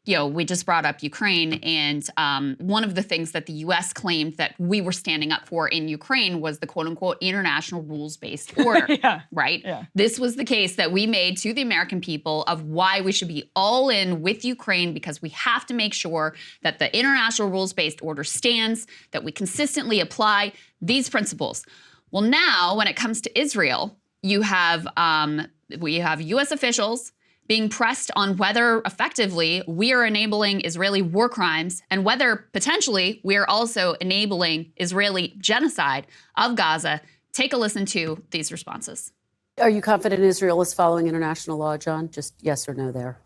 we just brought up Ukraine, and one of the things that the U.S. claimed that we were standing up for in Ukraine was the quote-unquote international rules-based order, right? Yeah. This was the case that we made to the American people of why we should be all in with Ukraine, because we have to make sure that the international rules-based order stands, that we consistently apply these principles. Well, now when it comes to Israel, we have U.S. officials being pressed on whether effectively we are enabling Israeli war crimes and whether potentially we are also enabling Israeli genocide of Gaza. Take a listen to these responses. Are you confident Israel is following international law, John? Just yes or no there.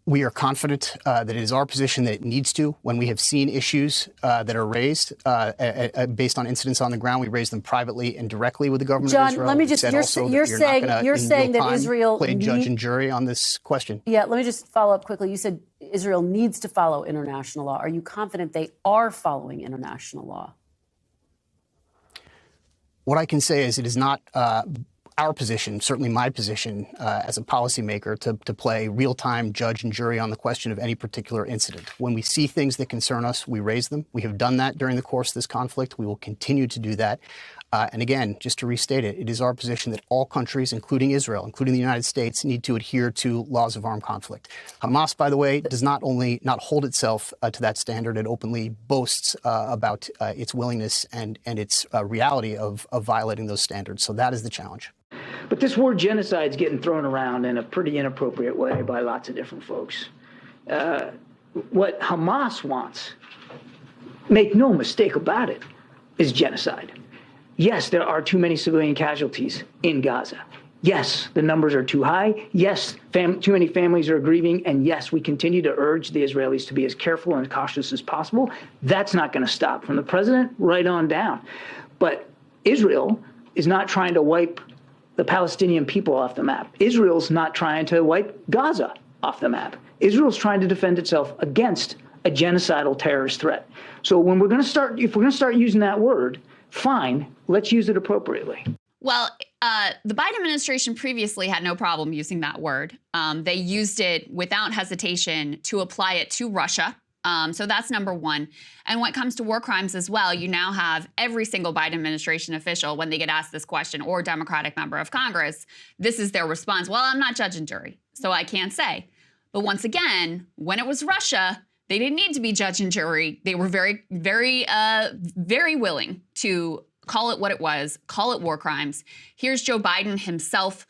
We are confident that it is our position that it needs to. When we have seen issues that are raised based on incidents on the ground, we raise them privately and directly with the government John, of Israel. let me just, you're saying that Israel play judge and jury on this question. Yeah, let me just follow up quickly. You said Israel needs to follow international law. Are you confident they are following international law? What I can say is it is not our position, certainly my position as a policymaker, to play real-time judge and jury on the question of any particular incident. When we see things that concern us, we raise them. We have done that during the course of this conflict. We will continue to do that. And again, just to restate it, it is our position that all countries, including Israel, including the United States, need to adhere to laws of armed conflict. Hamas, by the way, does not only not hold itself to that standard, it openly boasts about its willingness and its reality of violating those standards. So that is the challenge. But this word genocide is getting thrown around in a pretty inappropriate way by lots of different folks. What Hamas wants, make no mistake about it, is genocide. Yes, there are too many civilian casualties in Gaza. Yes, the numbers are too high. Yes, too many families are grieving. And yes, we continue to urge the Israelis to be as careful and cautious as possible. That's not going to stop, from the president right on down. But Israel is not trying to wipe the Palestinian people off the map. Israel's not trying to wipe Gaza off the map. Israel's trying to defend itself against a genocidal terrorist threat. So when we're going to start, if we're going to start using that word, fine, let's use it appropriately. Well, the Biden administration previously had no problem using that word. They used it without hesitation to apply it to Russia. So that's number one. And when it comes to war crimes as well, you now have every single Biden administration official, when they get asked this question, or Democratic member of Congress, this is their response. Well, I'm not judge and jury, so I can't say. But once again, when it was Russia, they didn't need to be judge and jury. They were very, very, very willing to call it what it was, call it war crimes. Here's Joe Biden himself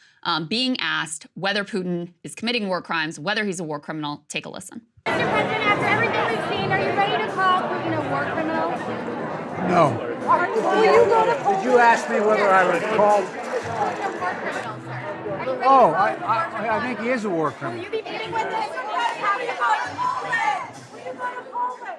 being asked whether Putin is committing war crimes, whether he's a war criminal. Take a listen. Mr. President, after everything we've seen, are you ready to call Putin a war criminal? No. Will you go to Poland? Did you ask me whether I was called? Oh, I think he is a war criminal. Will you be meeting with him? Will you go to Poland? Will you go to Poland?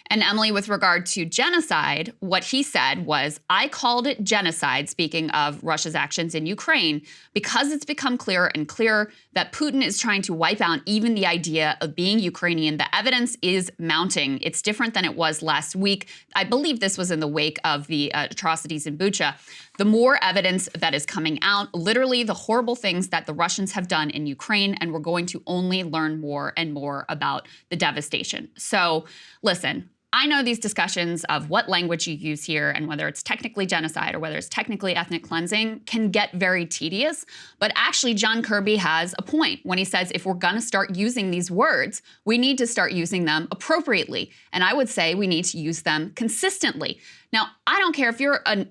And Emily, with regard to genocide, what he said was, I called it genocide, speaking of Russia's actions in Ukraine, because it's become clearer and clearer that Putin is trying to wipe out even the idea of being Ukrainian. The evidence is mounting. It's different than it was last week. I believe this was in the wake of the atrocities in Bucha. The more evidence that is coming out, literally the horrible things that the Russians have done in Ukraine, and we're going to only learn more and more about the devastation. So listen, I know these discussions of what language you use here and whether it's technically genocide or whether it's technically ethnic cleansing can get very tedious. But actually, John Kirby has a point when he says if we're going to start using these words, we need to start using them appropriately. And I would say we need to use them consistently. Now, I don't care if you're a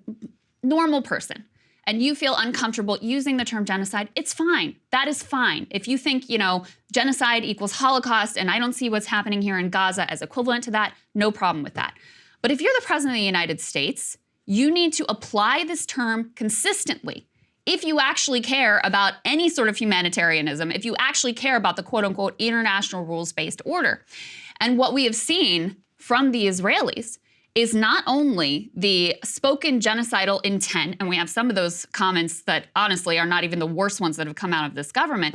normal person and you feel uncomfortable using the term genocide, it's fine. That is fine. If you think, genocide equals Holocaust and I don't see what's happening here in Gaza as equivalent to that, no problem with that. But if you're the president of the United States, you need to apply this term consistently. If you actually care about any sort of humanitarianism, if you actually care about the quote unquote international rules-based order. And what we have seen from the Israelis is not only the spoken genocidal intent, and we have some of those comments that honestly are not even the worst ones that have come out of this government,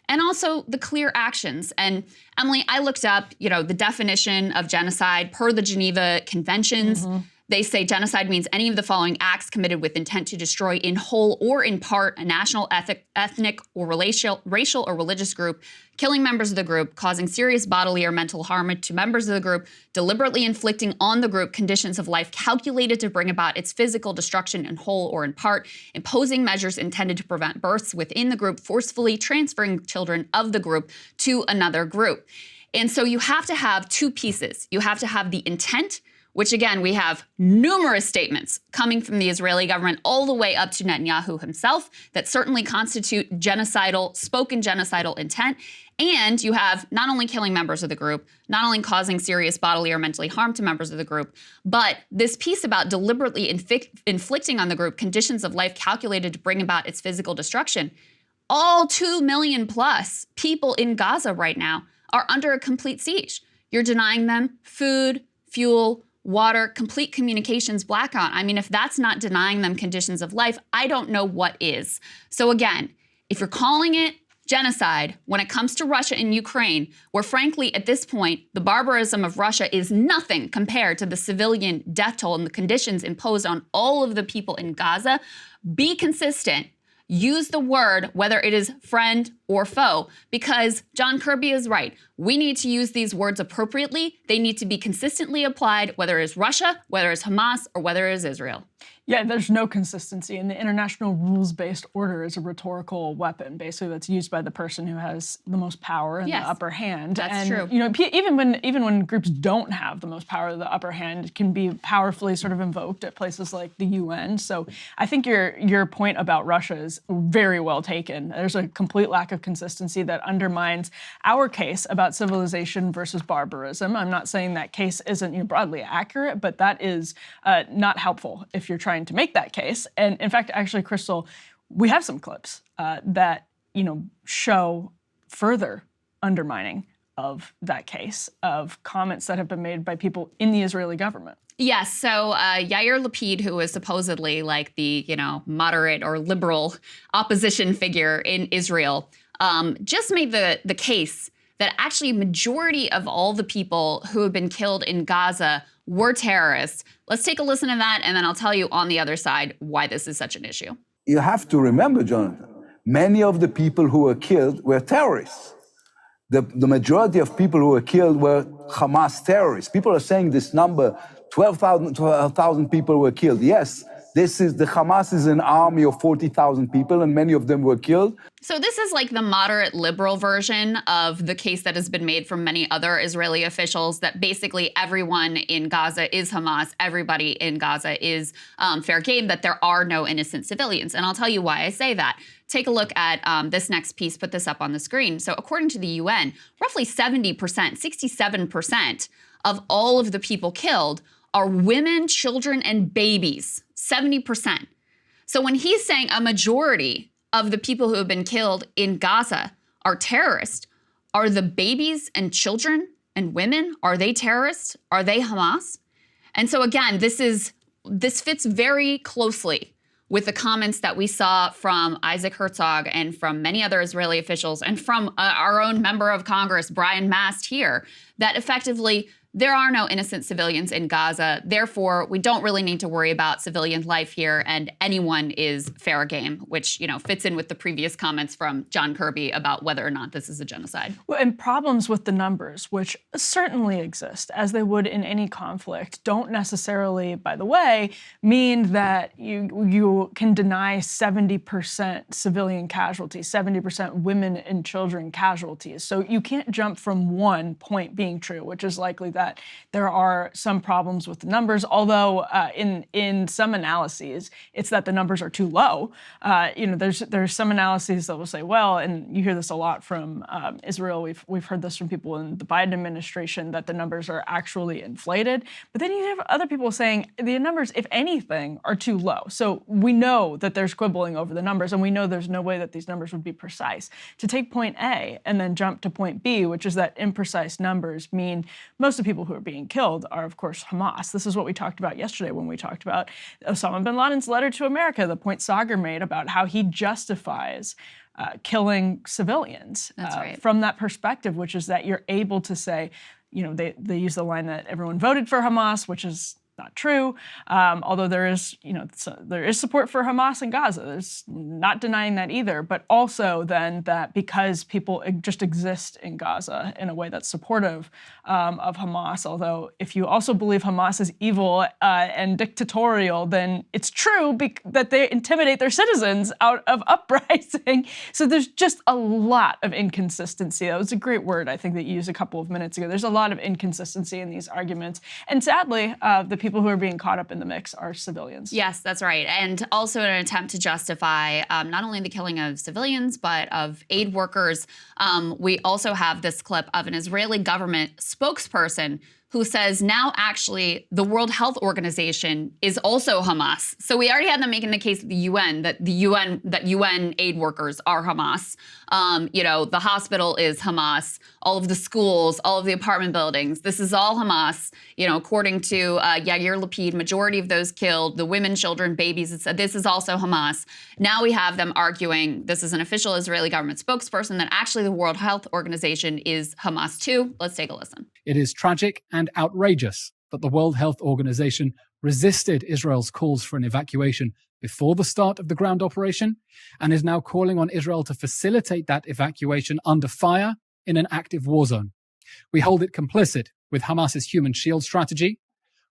and also the clear actions. And Emily, I looked up, the definition of genocide per the Geneva Conventions. They say genocide means any of the following acts committed with intent to destroy in whole or in part a national, ethnic, or racial or religious group, killing members of the group, causing serious bodily or mental harm to members of the group, deliberately inflicting on the group conditions of life calculated to bring about its physical destruction in whole or in part, imposing measures intended to prevent births within the group, forcefully transferring children of the group to another group. And so you have to have two pieces. You have to have the intent, which again, we have numerous statements coming from the Israeli government all the way up to Netanyahu himself that certainly constitute spoken genocidal intent. And you have not only killing members of the group, not only causing serious bodily or mentally harm to members of the group, but this piece about deliberately inflicting on the group conditions of life calculated to bring about its physical destruction. All 2 million plus people in Gaza right now are under a complete siege. You're denying them food, fuel, water, complete communications blackout. I mean, if that's not denying them conditions of life, I don't know what is. So again, if you're calling it genocide when it comes to Russia and Ukraine, where frankly, at this point, the barbarism of Russia is nothing compared to the civilian death toll and the conditions imposed on all of the people in Gaza, be consistent. Use the word, whether it is friend or foe, because John Kirby is right. We need to use these words appropriately. They need to be consistently applied, whether it is Russia, whether it's Hamas, or whether it is Israel. Yeah, there's no consistency, and the international rules-based order is a rhetorical weapon, basically, that's used by the person who has the most power and the upper hand. That's true. You know, even when groups don't have the most power, the upper hand, it can be powerfully sort of invoked at places like the UN. So I think your point about Russia is very well taken. There's a complete lack of consistency that undermines our case about civilization versus barbarism. I'm not saying that case isn't broadly accurate, but that is not helpful if you're trying to make that case. And in fact, actually, Krystal, we have some clips that show further undermining of that case, of comments that have been made by people in the Israeli government. Yes, so Yair Lapid, who is supposedly like the moderate or liberal opposition figure in Israel, just made the case that actually majority of all the people who have been killed in Gaza were terrorists. Let's take a listen to that, and then I'll tell you on the other side why this is such an issue. You have to remember, Jonathan, many of the people who were killed were terrorists. The majority of people who were killed were Hamas terrorists. People are saying this number, 12,000 people were killed. Yes, the Hamas is an army of 40,000 people, and many of them were killed. So this is like the moderate liberal version of the case that has been made from many other Israeli officials that basically everyone in Gaza is Hamas, everybody in Gaza is fair game, that there are no innocent civilians. And I'll tell you why I say that. Take a look at this next piece, put this up on the screen. So according to the UN, roughly 70%, 67% of all of the people killed are women, children, and babies, 70%. So when he's saying a majority of the people who have been killed in Gaza are terrorists, are the babies and children and women, are they terrorists? Are they Hamas? And so again, this fits very closely with the comments that we saw from Isaac Herzog and from many other Israeli officials and from our own member of Congress, Brian Mast here, that effectively there are no innocent civilians in Gaza. Therefore, we don't really need to worry about civilian life here, and anyone is fair game, which fits in with the previous comments from John Kirby about whether or not this is a genocide. Well, and problems with the numbers, which certainly exist, as they would in any conflict, don't necessarily, by the way, mean that you can deny 70% civilian casualties, 70% women and children casualties. So you can't jump from one point being true, which is likely that there are some problems with the numbers, although in some analyses, it's that the numbers are too low. There's some analyses that will say, well, and you hear this a lot from Israel, we've heard this from people in the Biden administration, that the numbers are actually inflated. But then you have other people saying the numbers, if anything, are too low. So we know that there's quibbling over the numbers, and we know there's no way that these numbers would be precise. To take point A and then jump to point B, which is that imprecise numbers mean most of the people who are being killed are, of course, Hamas. This is what we talked about yesterday when we talked about Osama bin Laden's letter to America, the point Sagar made about how he justifies killing civilians. That's right. From that perspective, which is that you're able to say, they use the line that everyone voted for Hamas, which is not true. Although there is, there is support for Hamas in Gaza. There's not denying that either. But also then that because people just exist in Gaza in a way that's supportive of Hamas, although if you also believe Hamas is evil and dictatorial, then it's true that they intimidate their citizens out of uprising. So there's just a lot of inconsistency. That was a great word, I think, that you used a couple of minutes ago. There's a lot of inconsistency in these arguments. And sadly, the people who are being caught up in the mix are civilians. Yes, that's right. And also in an attempt to justify not only the killing of civilians, but of aid workers, we also have this clip of an Israeli government spokesperson who says now actually the World Health Organization is also Hamas. So we already had them making the case at the UN that UN aid workers are Hamas. The hospital is Hamas. All of the schools, all of the apartment buildings, this is all Hamas. According to Yair Lapid, majority of those killed, the women, children, babies, this is also Hamas. Now we have them arguing, this is an official Israeli government spokesperson, that actually the World Health Organization is Hamas too. Let's take a listen. It is tragic and outrageous that the World Health Organization resisted Israel's calls for an evacuation before the start of the ground operation and is now calling on Israel to facilitate that evacuation under fire in an active war zone. We hold it complicit with Hamas's human shield strategy.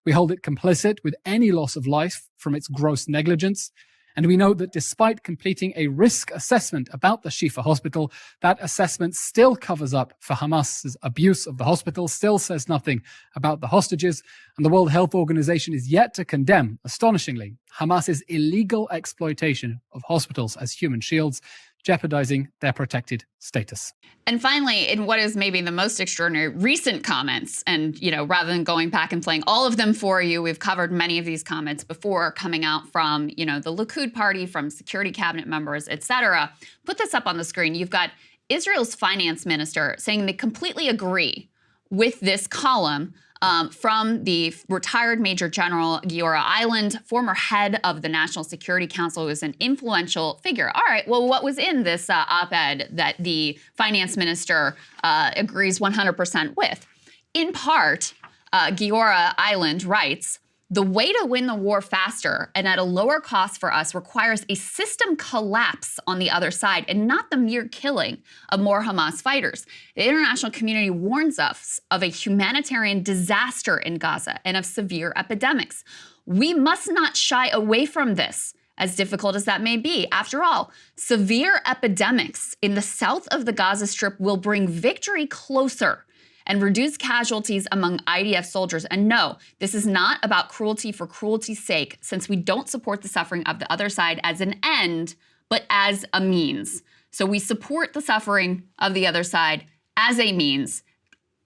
We hold it complicit with any loss of life from its gross negligence. And we know that despite completing a risk assessment about the Shifa hospital, that assessment still covers up for Hamas's abuse of the hospital, still says nothing about the hostages, and the World Health Organization is yet to condemn, astonishingly, Hamas's illegal exploitation of hospitals as human shields, jeopardizing their protected status. And finally, in what is maybe the most extraordinary recent comments, and rather than going back and playing all of them for you, we've covered many of these comments before coming out from, the Likud party, from security cabinet members, etc. Put this up on the screen. You've got Israel's finance minister saying they completely agree with this column from the retired Major General Giora Eiland, former head of the National Security Council, who is an influential figure. All right, well, what was in this op-ed that the finance minister agrees 100% with? In part, Giora Eiland writes, the way to win the war faster and at a lower cost for us requires a system collapse on the other side and not the mere killing of more Hamas fighters. The international community warns us of a humanitarian disaster in Gaza and of severe epidemics. We must not shy away from this, as difficult as that may be. After all, severe epidemics in the south of the Gaza Strip will bring victory closer and reduce casualties among IDF soldiers. And no, this is not about cruelty for cruelty's sake, since we don't support the suffering of the other side as an end, but as a means. So we support the suffering of the other side as a means,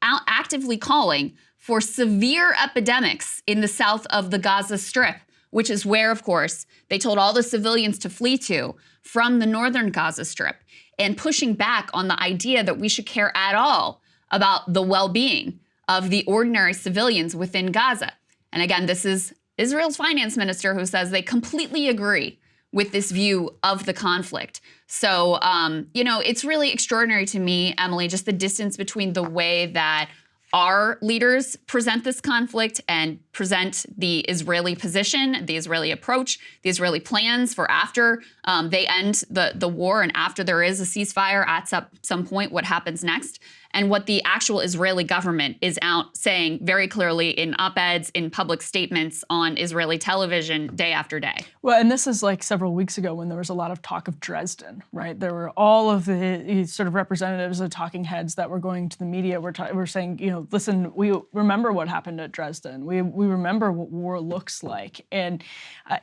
actively calling for severe epidemics in the south of the Gaza Strip, which is where, of course, they told all the civilians to flee to from the northern Gaza Strip, and pushing back on the idea that we should care at all about the well-being of the ordinary civilians within Gaza. And again, this is Israel's finance minister who says they completely agree with this view of the conflict. So, it's really extraordinary to me, Emily, just the distance between the way that our leaders present this conflict and present the Israeli position, the Israeli approach, the Israeli plans for after they end the war and after there is a ceasefire at some point, what happens next, and what the actual Israeli government is out saying very clearly in op-eds, in public statements on Israeli television day after day. Well, and this is like several weeks ago when there was a lot of talk of Dresden, right? There were all of the sort of representatives of talking heads that were going to the media were saying, listen, we remember what happened at Dresden. We remember what war looks like. And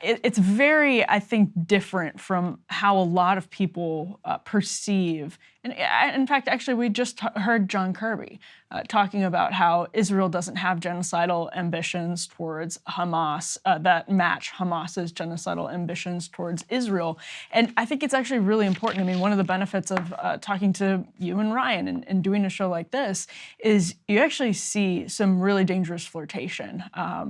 it's very, I think, different from how a lot of people perceive. And in fact, actually, we just heard John Kirby talking about how Israel doesn't have genocidal ambitions towards Hamas that match Hamas's genocidal ambitions towards Israel. And I think it's actually really important. I mean, one of the benefits of talking to you and Ryan and doing a show like this is you actually see some really dangerous flirtation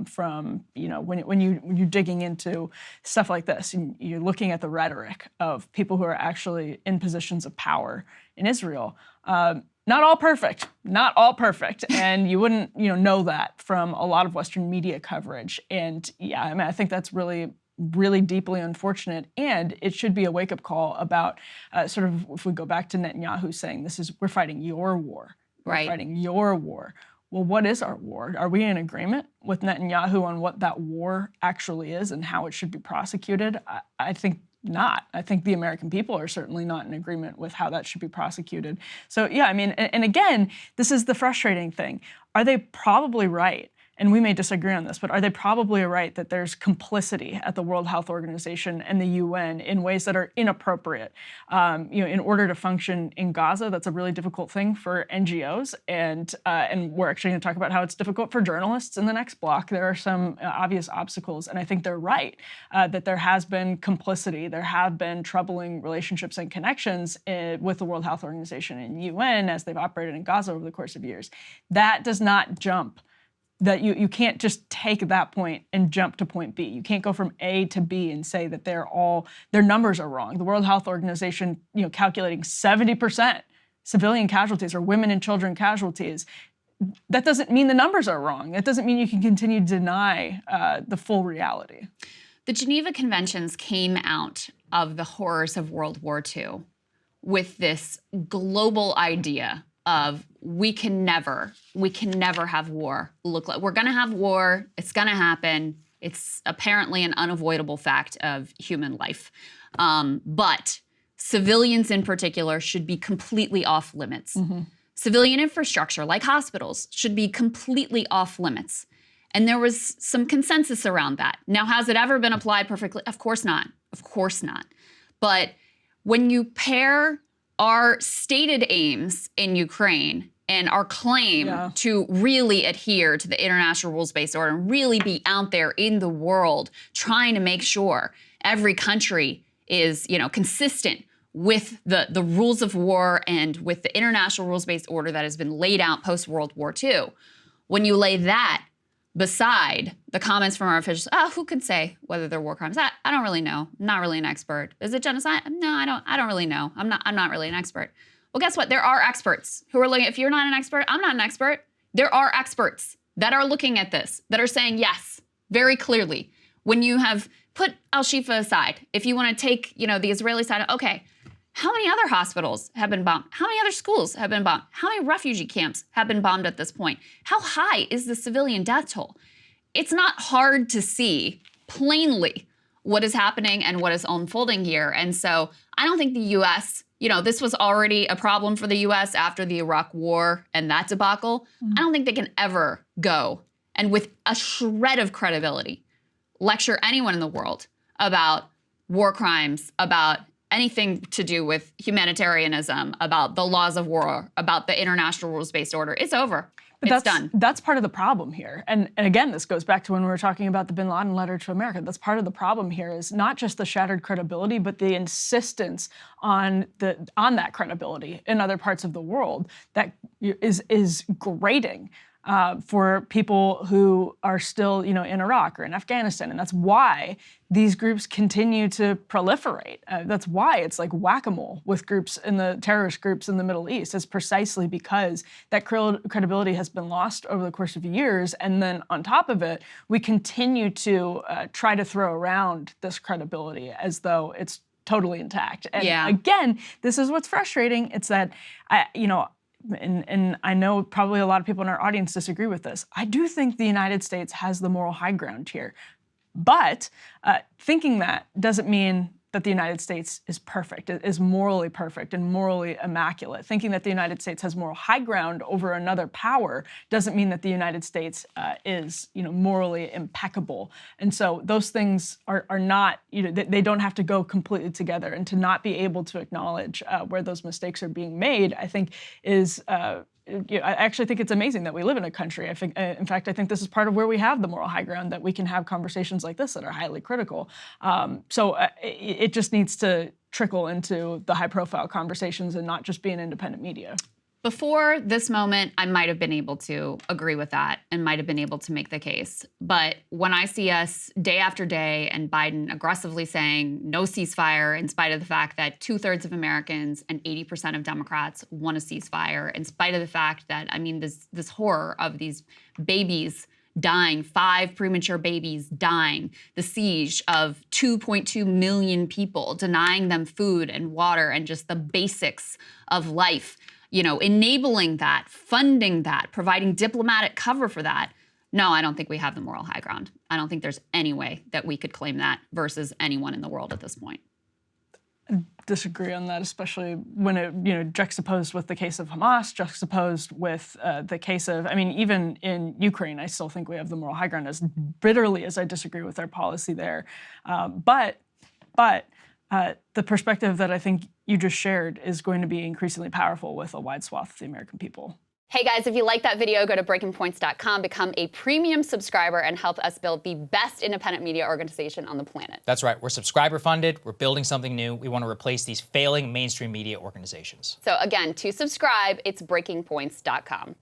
from, when you're digging into stuff like this, and you're looking at the rhetoric of people who are actually in positions of power in Israel. Not all perfect, not all perfect, and you wouldn't, know that from a lot of Western media coverage. And yeah, I mean, I think that's really deeply unfortunate, and it should be a wake-up call about sort of, if we go back to Netanyahu saying we're fighting your war, we're fighting your war. Well, what is our war? Are we in agreement with Netanyahu on what that war actually is and how it should be prosecuted? I think not. I think the American people are certainly not in agreement with how that should be prosecuted. So yeah, I mean, and again, this is the frustrating thing. Are they probably right? And we may disagree on this, but are they probably right that there's complicity at the World Health Organization and the UN in ways that are inappropriate? In order to function in Gaza, that's a really difficult thing for NGOs, and we're actually going to talk about how it's difficult for journalists in the next block. There are some obvious obstacles, and I think they're right that there has been complicity, there have been troubling relationships and connections with the World Health Organization and UN as they've operated in Gaza over the course of years. That does not jump. That you can't just take that point and jump to point B. You can't go from A to B and say that their numbers are wrong. The World Health Organization, calculating 70% civilian casualties or women and children casualties. That doesn't mean the numbers are wrong. That doesn't mean you can continue to deny the full reality. The Geneva Conventions came out of the horrors of World War II with this global idea of we can never have war. Look, like we're gonna have war, it's gonna happen. It's apparently an unavoidable fact of human life. But civilians in particular should be completely off limits. Mm-hmm. Civilian infrastructure, like hospitals, should be completely off limits. And there was some consensus around that. Now, has it ever been applied perfectly? Of course not. Of course not. But when you pair our stated aims in Ukraine and our claim to really adhere to the international rules-based order and really be out there in the world trying to make sure every country is, consistent with the rules of war and with the international rules-based order that has been laid out post-World War II. When you lay that beside the comments from our officials, who could say whether they're war crimes? I don't really know. I'm not really an expert. Is it genocide? No, I don't really know. I'm not really an expert. Well, guess what? There are experts who are looking. If you're not an expert, I'm not an expert. There are experts that are looking at this, that are saying yes, very clearly. When you have put Al-Shifa aside, if you want to take, the Israeli side, okay, how many other hospitals have been bombed? How many other schools have been bombed? How many refugee camps have been bombed at this point? How high is the civilian death toll? It's not hard to see plainly what is happening and what is unfolding here. And so I don't think the U.S., this was already a problem for the U.S. after the Iraq War and that debacle. Mm-hmm. I don't think they can ever go and with a shred of credibility lecture anyone in the world about war crimes, about anything to do with humanitarianism, about the laws of war, about the international rules-based order. It's over. It's done. That's part of the problem here. And again, this goes back to when we were talking about the Bin Laden letter to America. That's part of the problem here is not just the shattered credibility, but the insistence on that credibility in other parts of the world that is grating. For people who are still, in Iraq or in Afghanistan. And that's why these groups continue to proliferate. That's why it's like whack-a-mole with terrorist groups in the Middle East. It's precisely because that credibility has been lost over the course of years. And then on top of it, we continue to try to throw around this credibility as though it's totally intact. And again, this is what's frustrating. It's that, and I know probably a lot of people in our audience disagree with this. I do think the United States has the moral high ground here. But thinking that doesn't mean that the United States is perfect, is morally perfect and morally immaculate. Thinking that the United States has moral high ground over another power doesn't mean that the United States is, morally impeccable. And so those things are not, they don't have to go completely together. And to not be able to acknowledge where those mistakes are being made, I think is I actually think it's amazing that we live in a country. In fact, I think this is part of where we have the moral high ground, that we can have conversations like this that are highly critical. So it just needs to trickle into the high-profile conversations and not just be an independent media. Before this moment, I might have been able to agree with that and might have been able to make the case. But when I see us day after day and Biden aggressively saying no ceasefire, in spite of the fact that 2/3 of Americans and 80% of Democrats want a ceasefire, in spite of the fact that, I mean, this horror of these babies dying, 5 premature babies dying, the siege of 2.2 million people, denying them food and water and just the basics of life, you know, enabling that, funding that, providing diplomatic cover for that. No, I don't think we have the moral high ground. I don't think there's any way that we could claim that versus anyone in the world at this point. Disagree on that, especially when it, you know, juxtaposed with the case of Hamas, juxtaposed with the case of, I mean, even in Ukraine, I still think we have the moral high ground, as bitterly as I disagree with their policy there. But the perspective that I think you just shared is going to be increasingly powerful with a wide swath of the American people. Hey guys, if you like that video, go to breakingpoints.com, become a premium subscriber, and help us build the best independent media organization on the planet. That's right. We're subscriber funded. We're building something new. We want to replace these failing mainstream media organizations. So again, to subscribe, it's breakingpoints.com.